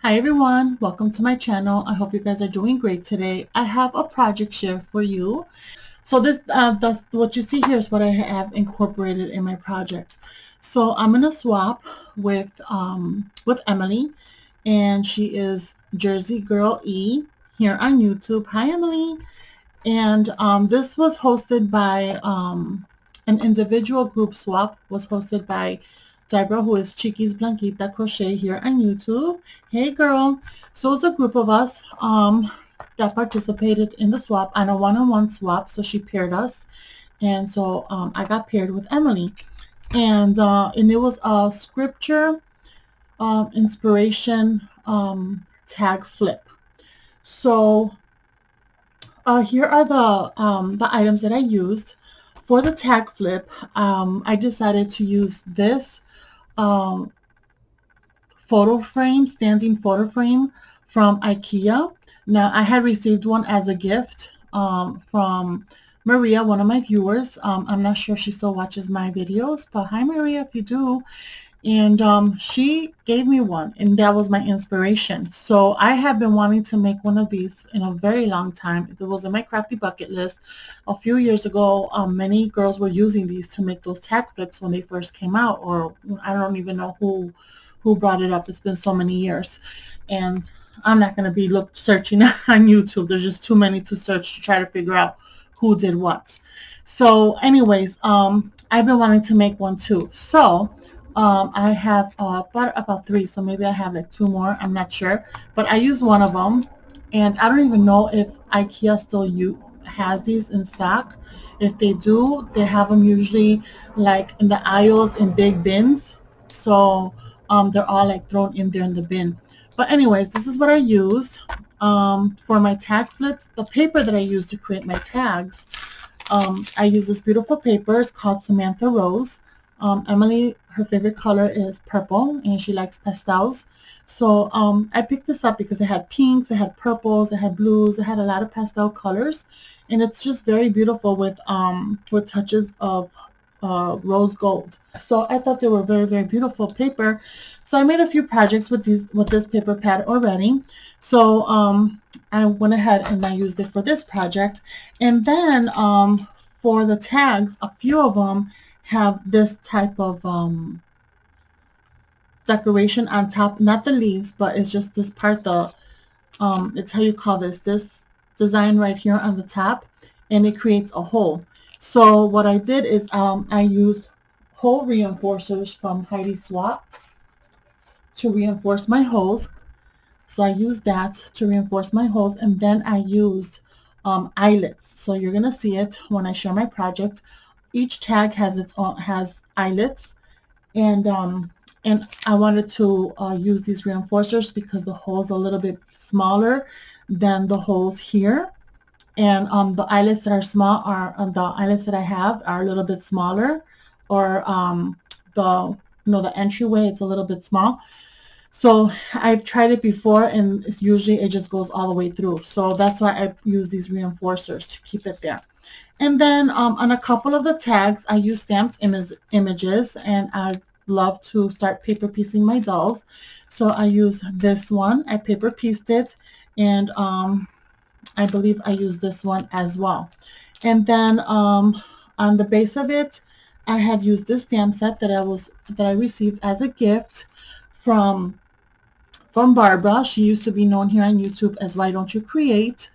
Hi everyone, welcome to my channel. I hope you guys are doing great today. I have a project share for you. So that's what you see here is what I have incorporated in my project. So I'm gonna swap with Emily, and she is Jersey Girl E here on YouTube. Hi Emily, and this was hosted by an individual group swap was hosted by Deborah, who is Chiquis Blanquita Crochet here on YouTube. Hey girl. So it's a group of us that participated in the swap on a one-on-one swap. So she paired us. And so I got paired with Emily. And it was a scripture inspiration tag flip. So here are the items that I used. For the tag flip, I decided to use this um, standing photo frame from IKEA. Now, I had received one as a gift from Maria, one of my viewers. I'm not sure if she still watches my videos, but hi Maria if you do. And she gave me one, and that was my inspiration. So I have been wanting to make one of these in a very long time. It was in my crafty bucket list a few years ago. Many girls were using these to make those tag flips when they first came out, or I don't even know who brought it up. It's been so many years, and I'm not going to be searching on YouTube. There's just too many to search to try to figure out who did what. So anyways, I've been wanting to make one too. So I have about three, so maybe I have like two more. I'm not sure, but I used one of them, and I don't even know if IKEA still has these in stock. If they do, they have them usually like in the aisles in big bins. So they're all like thrown in there in the bin. But anyways, this is what I used for my tag flips. The paper that I used to create my tags, I use this beautiful paper. It's called Samantha Rose. Emily, her favorite color is purple, and she likes pastels. So I picked this up because it had pinks, it had purples, it had blues, it had a lot of pastel colors, and it's just very beautiful with touches of rose gold. So I thought they were very, very beautiful paper. So I made a few projects with this paper pad already. So I went ahead and I used it for this project. And then for the tags, a few of them have this type of decoration on top, not the leaves, but it's just this part, it's how you call this design right here on the top, and it creates a hole. So what I did is I used hole reinforcers from Heidi Swap to reinforce my holes. So I used that to reinforce my holes, and then I used eyelets. So you're gonna see it when I show my project. Each tag has eyelets, and I wanted to use these reinforcers because the hole's a little bit smaller than the holes here, and the eyelets that are small the eyelets that I have are a little bit smaller, or the entryway, it's a little bit small. So I've tried it before, and usually it just goes all the way through. So that's why I use these reinforcers to keep it there. And then on a couple of the tags, I use stamped images, and I love to start paper piecing my dolls. So I use this one. I paper pieced it, and I believe I used this one as well. And then on the base of it, I had used this stamp set that I received as a gift from Barbara. She used to be known here on YouTube as Why Don't You Create?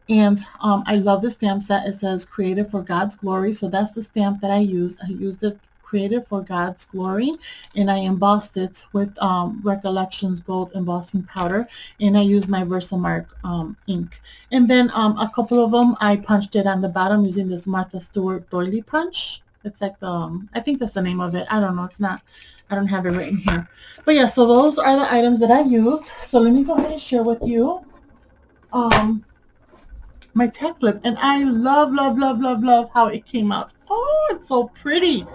And I love the stamp set. It says Created for God's Glory. So that's the stamp that I used. I used it Created for God's Glory, and I embossed it with Recollections Gold embossing powder, and I used my Versamark ink. And then a couple of them I punched it on the bottom using this Martha Stewart doily punch. It's like I think that's the name of it. I don't know. It's not. I don't have it written here. But yeah, so those are the items that I used. So let me go ahead and share with you my tag flip, and I love, love, love, love, love how it came out. Oh, it's so pretty.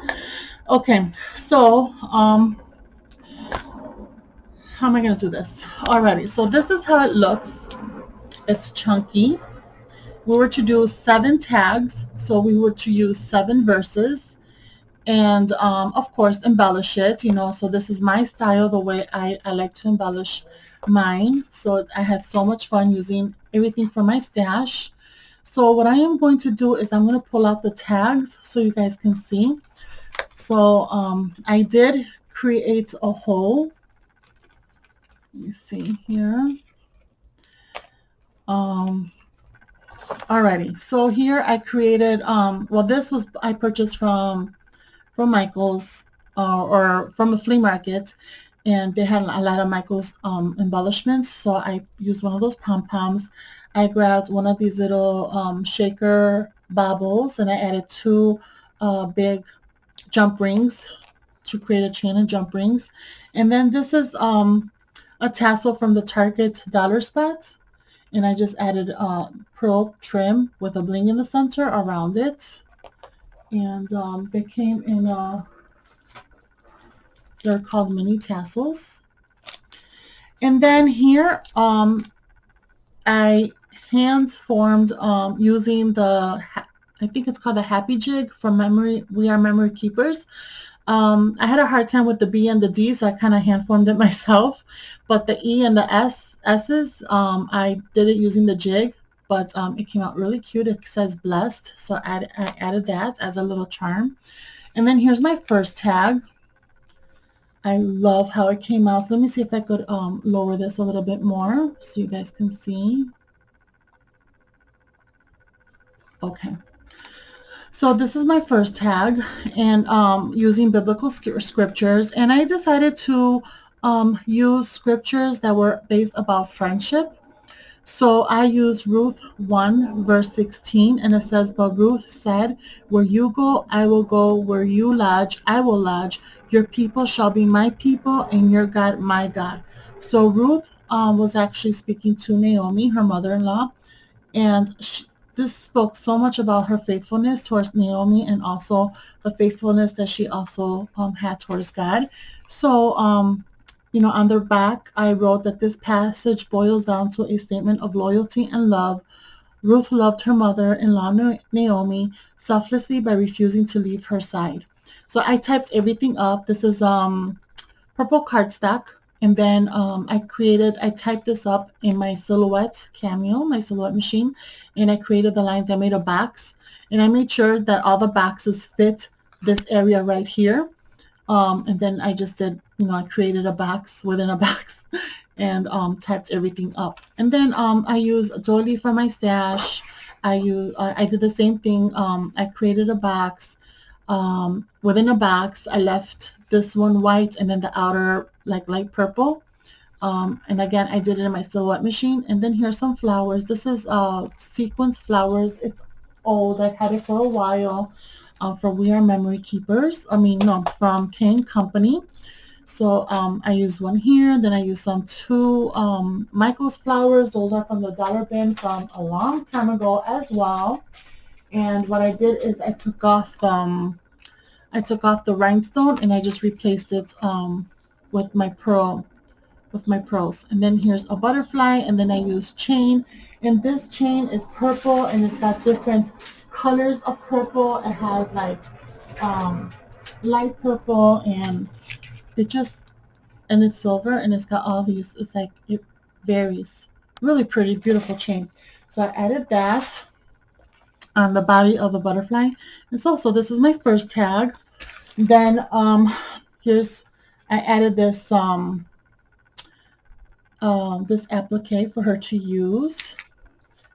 Okay, so how am I going to do this? Alrighty, so this is how it looks. It's chunky. We were to do 7 tags, so we were to use 7 verses, and of course embellish it, you know. So this is my style, the way I like to embellish mine. So I had so much fun using everything from my stash. So what I am going to do is I'm going to pull out the tags so you guys can see. So I did create a hole. Let me see here. Alrighty, so here I created, well, this was, I purchased from Michael's, or from a flea market, and they had a lot of Michael's embellishments, so I used one of those pom-poms. I grabbed one of these little shaker baubles, and I added two big jump rings to create a chain of jump rings. And then this is a tassel from the Target Dollar Spot, and I just added pearl trim with a bling in the center around it. And they came in, they're called mini tassels. And then here I hand formed using the, I think it's called the Happy Jig from Memory, We Are Memory Keepers. I had a hard time with the B and the D, so I kind of hand formed it myself. But the E and the S's, I did it using the jig, but it came out really cute. It says blessed, so I added that as a little charm. And then here's my first tag. I love how it came out. So let me see if I could lower this a little bit more so you guys can see. Okay. So this is my first tag, and using biblical scriptures, and I decided to use scriptures that were based about friendship. So I used Ruth 1 verse 16, and it says, "But Ruth said, where you go, I will go. Where you lodge, I will lodge. Your people shall be my people, and your God my God." So Ruth was actually speaking to Naomi, her mother-in-law, and this spoke so much about her faithfulness towards Naomi, and also the faithfulness that she also had towards God. So, you know, on the back, I wrote that this passage boils down to a statement of loyalty and love. Ruth loved her mother-in-law Naomi selflessly by refusing to leave her side. So I typed everything up. This is purple cardstock. And then I typed this up in my Silhouette Cameo, my Silhouette machine, and I created the lines. I made a box, and I made sure that all the boxes fit this area right here. And then I just did, you know, I created a box within a box and typed everything up. And then I used doily for my stash. I did the same thing. I created a box. Within a box, I left this one white and then the outer like light purple. And again, I did it in my Silhouette machine. And then here's some flowers. This is sequence flowers. It's old. I've had it for a while. From We Are Memory Keepers. I mean, no, from King Company. So I used one here. Then I used two Michael's flowers. Those are from the dollar bin from a long time ago as well. And what I did is I took off the rhinestone, and I just replaced it with my pearls. And then here's a butterfly, and then I used chain, and this chain is purple, and it's got different colors of purple. It has like light purple, and it's silver, and it's got all these, it's like it varies. Really pretty, beautiful chain. So I added that on the body of the butterfly. And so this is my first tag. Then I added this this applique for her to use.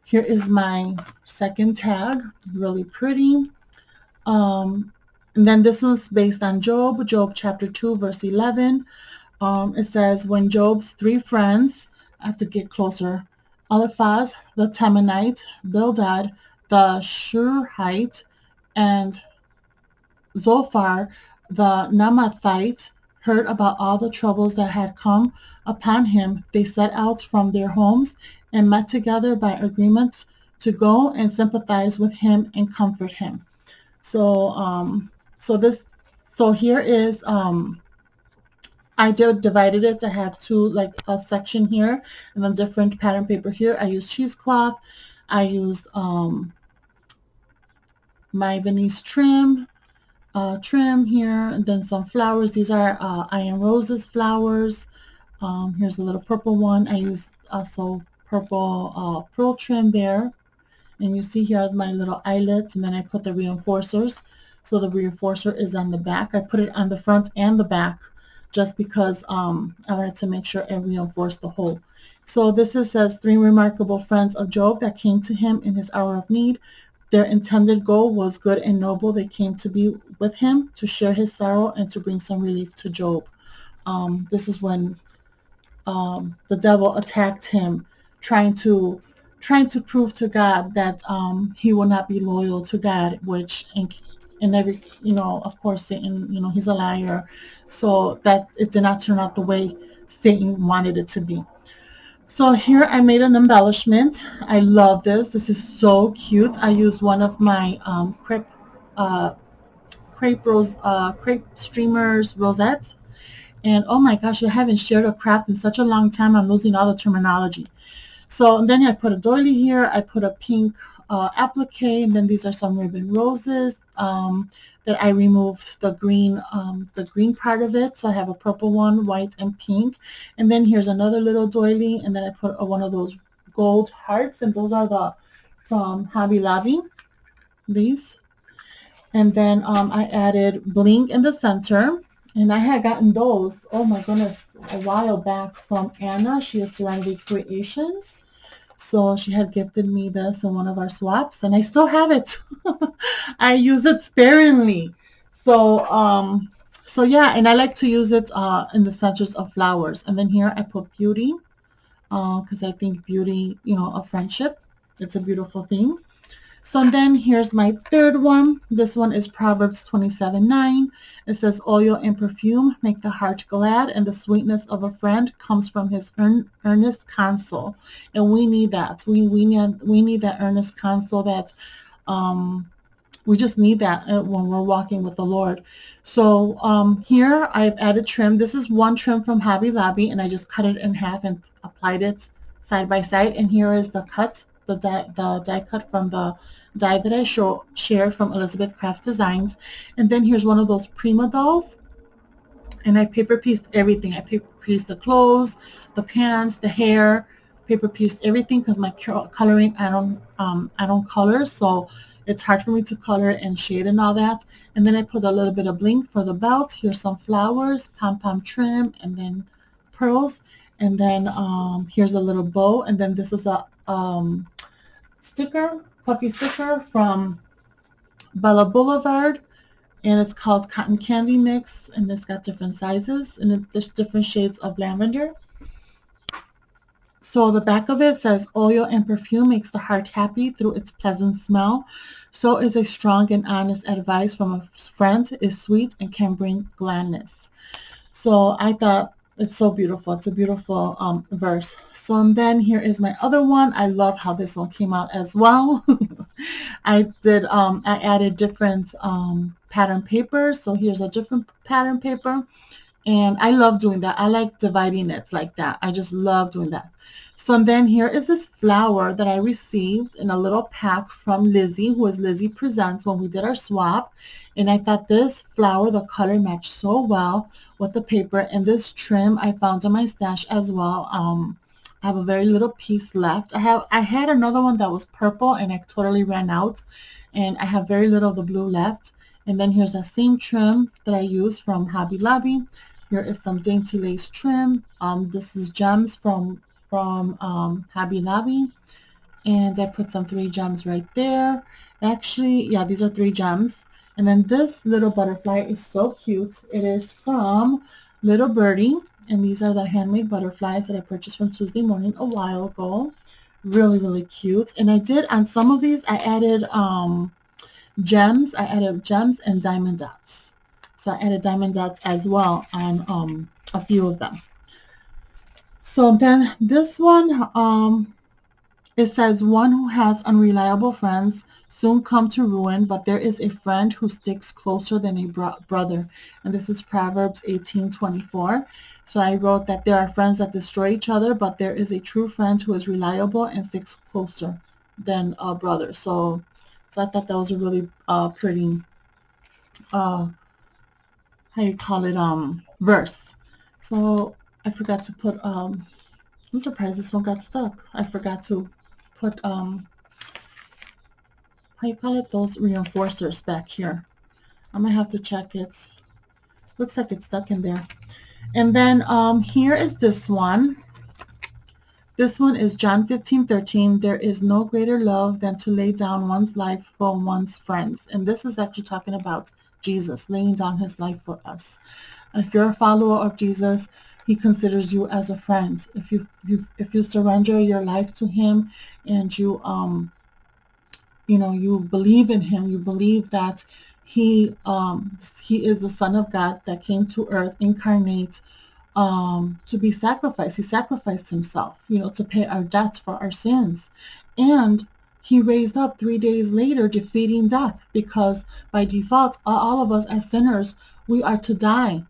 Here is my second tag, really pretty. And then this one's based on Job chapter 2 verse 11. It says, when Job's three friends, I have to get closer, Eliphaz the Temanite, Bildad the Shuhite, and Zophar the Naamathite, heard about all the troubles that had come upon him, they set out from their homes and met together by agreement to go and sympathize with him and comfort him. So here is I divided it to have two, like a section here and then different pattern paper here. I used cheesecloth. I used my Venice trim. trim here, and then some flowers. These are Iron Roses flowers. Here's a little purple one. I used also purple pearl trim there. And you see here my little eyelets, and then I put the reinforcers. So the reinforcer is on the back. I put it on the front and the back just because I wanted to make sure it reinforced the whole. So this says 3 remarkable friends of Job that came to him in his hour of need. Their intended goal was good and noble. They came to be with him, to share his sorrow, and to bring some relief to Job. This is when the devil attacked him, trying to prove to God that he will not be loyal to God, which in every, of course, Satan, he's a liar, so that it did not turn out the way Satan wanted it to be. So here I made an embellishment. I love this. This is so cute. I used one of my uh, crepe streamers rosettes. And oh my gosh, I haven't shared a craft in such a long time. I'm losing all the terminology. So and then I put a doily here. I put a pink applique, and then these are some ribbon roses that I removed the green part of it. So I have a purple one, white, and pink. And then here's another little doily, and then I put one of those gold hearts, and those are the from Hobby Lobby. These. And then I added bling in the center. And I had gotten those, oh my goodness, a while back from Anna. She is Serenity Creations. So she had gifted me this in one of our swaps, and I still have it. I use it sparingly. So yeah, and I like to use it in the centers of flowers. And then here I put beauty, because I think beauty, of friendship. It's a beautiful thing. So then here's my third one. This one is Proverbs 27:9. It says, oil and perfume make the heart glad, and the sweetness of a friend comes from his earnest counsel. And we need that. We need that earnest counsel, that we just need that when we're walking with the Lord. So here I've added trim. This is one trim from Hobby Lobby, and I just cut it in half and applied it side by side. And here is the cut, the die cut from the die that I shared from Elizabeth Crafts Designs. And then here's one of those Prima dolls, and I paper pieced everything. I paper pieced the clothes, the pants, the hair, paper pieced everything, because my coloring, I don't color, so it's hard for me to color and shade and all that. And then I put a little bit of bling for the belt. Here's some flowers, pom-pom trim, and then pearls. And then here's a little bow. And then this is a sticker, puppy sticker from Bella Boulevard, and it's called Cotton Candy Mix, and it's got different sizes, and there's different shades of lavender. So the back of it says, oil and perfume makes the heart happy through its pleasant smell. So is a strong and honest advice from a friend, is sweet and can bring gladness. So I thought it's so beautiful. It's a beautiful verse. So and then here is my other one. I love how this one came out as well. I added different pattern papers. So here's a different pattern paper. And I love doing that. I like dividing it like that. I just love doing that. So then here is this flower that I received in a little pack from Lizzie, who is Lizzie Presents, when we did our swap. And I thought this flower, the color matched so well with the paper. And this trim I found in my stash as well. I have a very little piece left. I had another one that was purple, and I totally ran out. And I have very little of the blue left. And then here's that same trim that I used from Hobby Lobby. Here is some dainty lace trim. This is gems from Hobby Lobby, and I put some 3 gems right there. Actually, yeah, these are 3 gems. And then this little butterfly is so cute. It is from Little Birdie, and these are the handmade butterflies that I purchased from Tuesday Morning a while ago. Really, really cute. And I did, on some of these, I added gems. I added gems and diamond dots. So I added diamond dots as well on a few of them. So then this one, it says, one who has unreliable friends soon come to ruin, but there is a friend who sticks closer than a brother. And this is Proverbs 18:24. So I wrote that there are friends that destroy each other, but there is a true friend who is reliable and sticks closer than a brother. So I thought that was a really pretty uh how you call it, verse. So I forgot to put, I'm surprised this one got stuck. I forgot to put, how you call it, those reinforcers back here. I might have to check it. Looks like it's stuck in there. And then here is this one. This one is John 15:13. There is no greater love than to lay down one's life for one's friends. And this is actually talking about Jesus laying down his life for us. If you're a follower of Jesus, he considers you as a friend. If you surrender your life to him, and you believe in him, you believe that he is the Son of God that came to earth, incarnate, to be sacrificed. He sacrificed himself, to pay our debts for our sins. And he raised up 3 days later, defeating death, because by default, all of us as sinners, we are to die.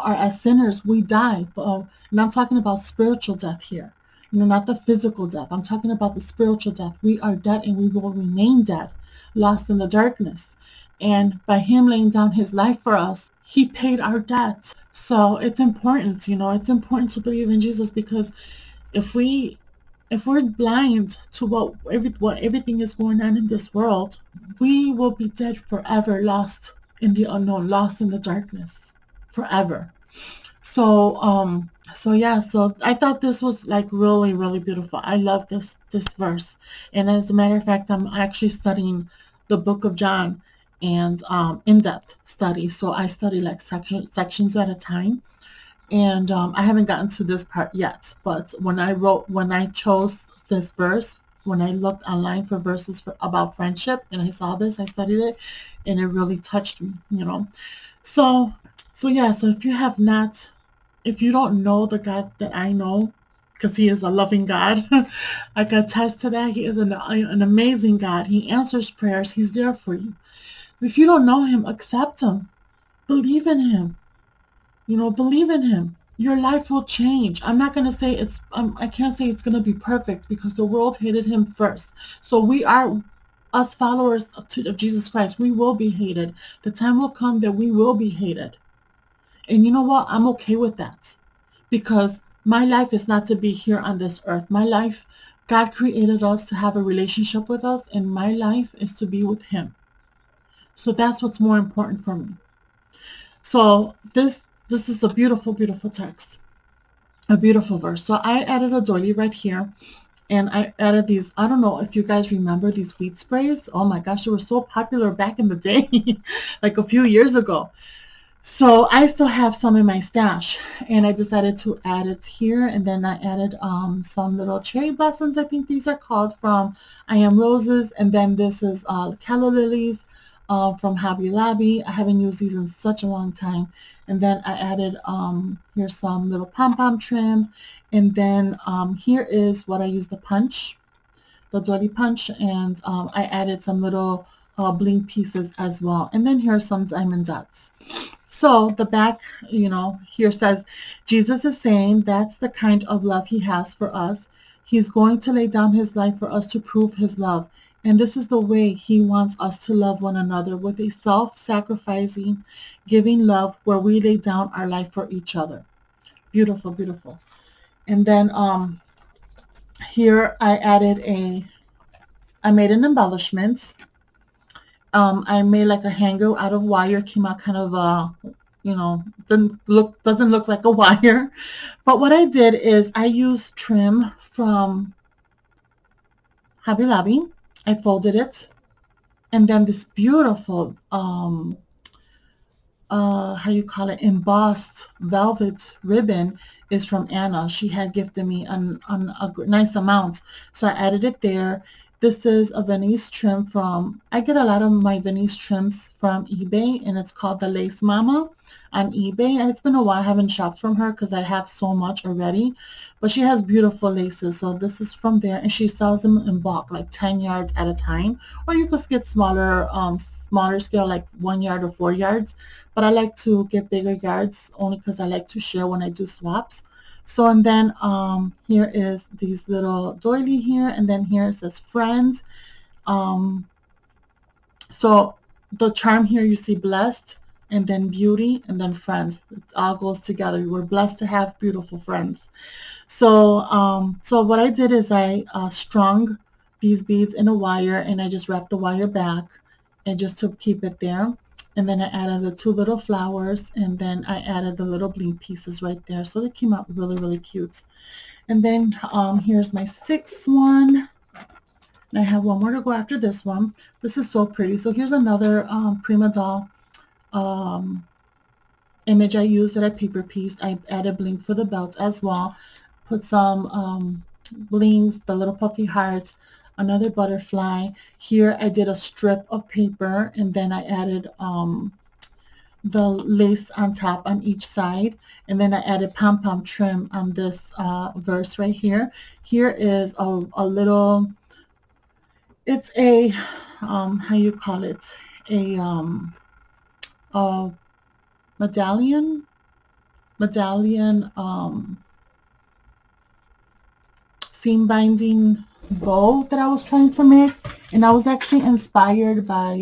As sinners, we die. And I'm talking about spiritual death here. Not the physical death. I'm talking about the spiritual death. We are dead and we will remain dead, lost in the darkness. And by him laying down his life for us, he paid our debts. So it's important, it's important to believe in Jesus, because if we're blind to what everything is going on in this world, we will be dead forever, lost in the unknown, lost in the darkness forever. So I thought this was like really, really beautiful. I love this verse. And as a matter of fact, I'm actually studying the book of John, and in-depth study. So I study like sections at a time. And I haven't gotten to this part yet. But when I chose this verse, when I looked online for verses about friendship, and I saw this, I studied it, and it really touched me. So yeah, so if you don't know the God that I know, because he is a loving God, I can attest to that. He is an amazing God. He answers prayers. He's there for you. If you don't know him, accept him. Believe in him. Believe in him. Your life will change. I'm not going to say I can't say it's going to be perfect, because the world hated him first. So us followers of Jesus Christ, we will be hated. The time will come that we will be hated. And you know what? I'm okay with that, because my life is not to be here on this earth. My life, God created us to have a relationship with us, and my life is to be with him. So that's what's more important for me. So this is a beautiful, beautiful text, a beautiful verse. So I added a doily right here, and I added these. I don't know if you guys remember these weed sprays. Oh my gosh, they were so popular back in the day, like a few years ago. So I still have some in my stash, and I decided to add it here. And then I added some little cherry blossoms, I think these are called, from I Am Roses. And then this is calla lilies from Hobby Lobby. I haven't used these in such a long time. And then I added here's some little pom-pom trim. And then here is what I use, the punch, the doily punch. And I added some little bling pieces as well. And then here are some diamond dots. So the back, here says, Jesus is saying that's the kind of love he has for us. He's going to lay down his life for us to prove his love. And this is the way he wants us to love one another, with a self-sacrificing, giving love where we lay down our life for each other. Beautiful, beautiful. And then here I made an embellishment. I made like a hanger out of wire. Came out kind of doesn't look like a wire. But what I did is I used trim from Hobby Lobby. I folded it, and then this beautiful how you call it, embossed velvet ribbon is from Anna. She had gifted me on a nice amount, so I added it there. This is a Venice trim I get a lot of my Venice trims from eBay, and it's called the Lace Mama on eBay. And it's been a while I haven't shopped from her because I have so much already, but she has beautiful laces. So this is from there, and she sells them in bulk, like 10 yards at a time, or you could get smaller scale, like 1 yard or 4 yards. But I like to get bigger yards only because I like to share when I do swaps. So, and then here is these little doily here, and then here it says friends. So the charm here, you see blessed, and then beauty, and then friends. It all goes together. We're blessed to have beautiful friends. So, so what I did is I strung these beads in a wire, and I just wrapped the wire back, and just to keep it there. And then I added the two little flowers, and then I added the little bling pieces right there. So they came out really, really cute. And then here's my sixth one. And I have one more to go after this one. This is so pretty. So here's another Prima Doll image I used that I paper pieced. I added bling for the belt as well. Put some blings, the little puffy hearts, another butterfly. Here I did a strip of paper, and then I added the lace on top on each side, and then I added pom-pom trim on this verse right here. Here is a little, it's a how you call it, a medallion seam binding bow that I was trying to make, and I was actually inspired by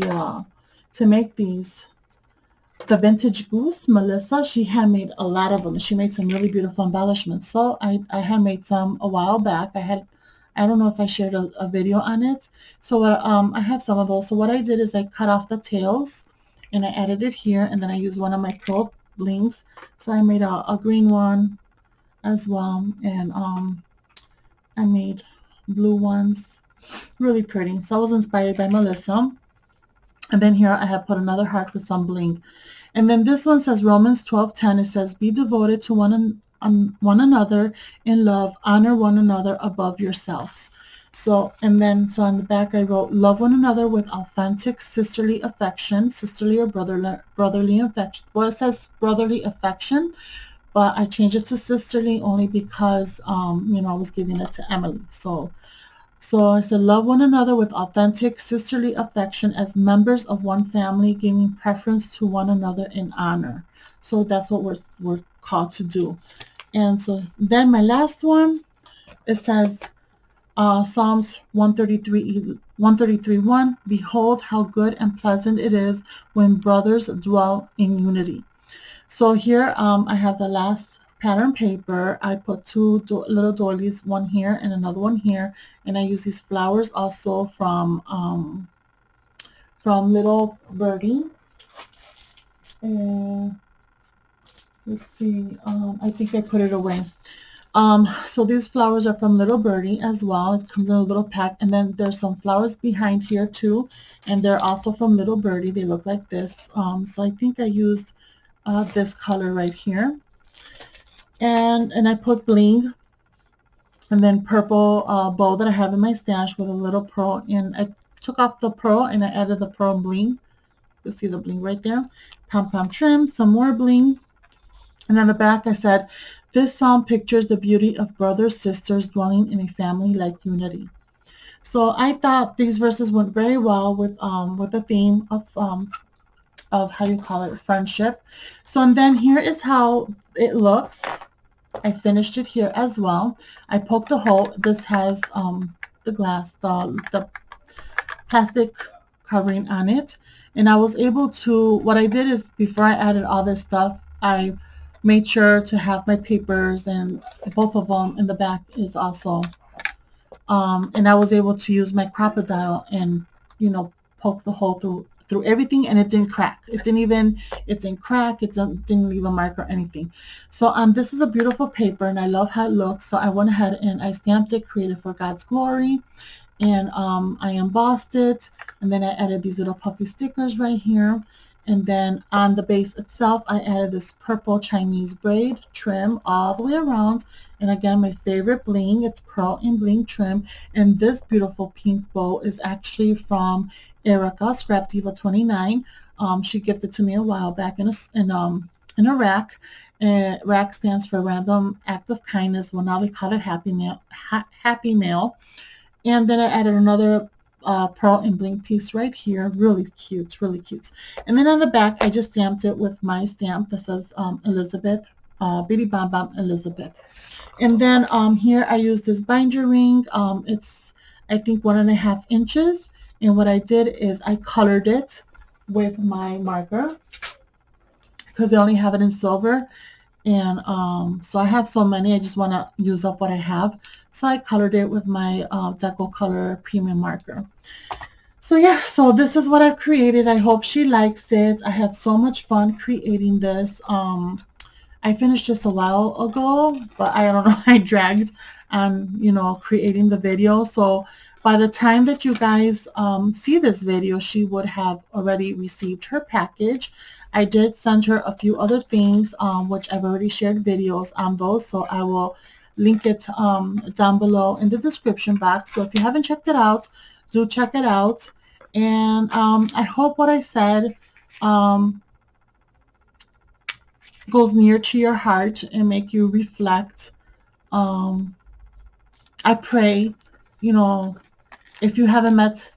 to make these. The Vintage Goose, Melissa, she handmade a lot of them. She made some really beautiful embellishments. So I had made some a while back. I don't know if I shared a video on it. So I have some of those. So what I did is I cut off the tails, and I added it here, and then I used one of my pearl blings. So I made a green one as well, and I made blue ones, really pretty. So I was inspired by Melissa. And then here I have put another heart with some bling. And then this one says Romans 12:10. It says, be devoted to one another in love, honor one another above yourselves. So on the back I wrote, love one another with authentic sisterly affection, sisterly or brotherly affection. Well, it says brotherly affection, but I changed it to sisterly only because, I was giving it to Emily. So I said, love one another with authentic sisterly affection as members of one family, giving preference to one another in honor. So that's what we're called to do. And so then my last one, it says Psalms 133:1, behold how good and pleasant it is when brothers dwell in unity. So here I have the last pattern paper. I put two little doilies, one here and another one here, and I use these flowers also from Little Birdie. And let's see, I think I put it away. So these flowers are from Little Birdie as well. It comes in a little pack, and then there's some flowers behind here too, and they're also from Little Birdie. They look like this. So I think I used this color right here. And I put bling, and then purple bow that I have in my stash with a little pearl, and I took off the pearl and I added the pearl bling. You'll see the bling right there. Pom-pom trim, some more bling. And on the back I said, this psalm pictures the beauty of brothers, sisters dwelling in a family like unity. So I thought these verses went very well with the theme of how you call it, friendship. So and then here is how it looks. I finished it here as well. I poked a hole. This has the glass, the plastic covering on it, and I was able to, what I did is before I added all this stuff, I made sure to have my papers, and both of them in the back is also and I was able to use my crocodile and poke the hole through everything, and it didn't crack. It didn't crack. It didn't leave a mark or anything. So this is a beautiful paper, and I love how it looks. So I went ahead and I stamped it, created for God's glory, and I embossed it, and then I added these little puffy stickers right here. And then on the base itself, I added this purple Chinese braid trim all the way around. And again, my favorite bling, it's pearl and bling trim. And this beautiful pink bow is actually from Erica, Scrap Diva 29. She gifted to me a while back in a rack. Rack stands for Random Act of Kindness. Well, now we call it Happy Mail. Happy Mail. And then I added another pearl and bling piece right here. Really cute, really cute. And then on the back, I just stamped it with my stamp that says Elizabeth, BeadyBomBom Elizabeth. And then here I used this binder ring. It's, I think, 1.5 inches. And what I did is I colored it. with my marker because they only have it in silver. And so I have so many, I just want to use up what I have. So I colored it with my Deco Color Premium Marker. So yeah, so this is what I've created. I hope she likes it. I had so much fun creating this. I finished this a while ago, but I don't know, I dragged on, you know, creating the video. So by the time that you guys see this video, she would have already received her package. I did send her a few other things, which I've already shared videos on those. So I will link it down below in the description box. So if you haven't checked it out, do check it out. And I hope what I said goes near to your heart and make you reflect. I pray, you know, if you haven't met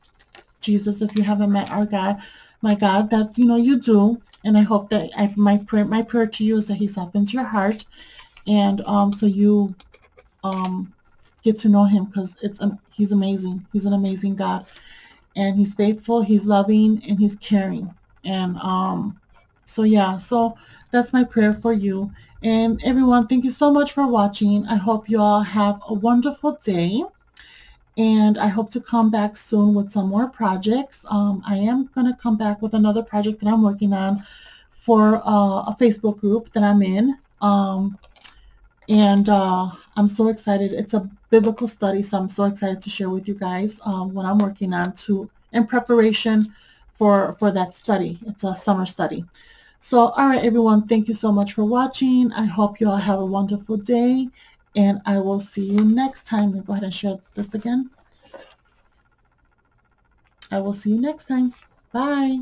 Jesus, if you haven't met our God, my God, that, you know, you do. And I hope that my prayer to you is that he softens your heart. And so you get to know him, because he's amazing. He's an amazing God. And he's faithful, he's loving, and he's caring. And so yeah, so that's my prayer for you. And everyone, thank you so much for watching. I hope you all have a wonderful day. And I hope to come back soon with some more projects. I am going to come back with another project that I'm working on for a Facebook group that I'm in. And I'm so excited. It's a biblical study, so I'm so excited to share with you guys what I'm working on in preparation for that study. It's a summer study. So, all right, everyone, thank you so much for watching. I hope you all have a wonderful day, and I will see you next time. Go ahead and share this again. I will see you next time. Bye.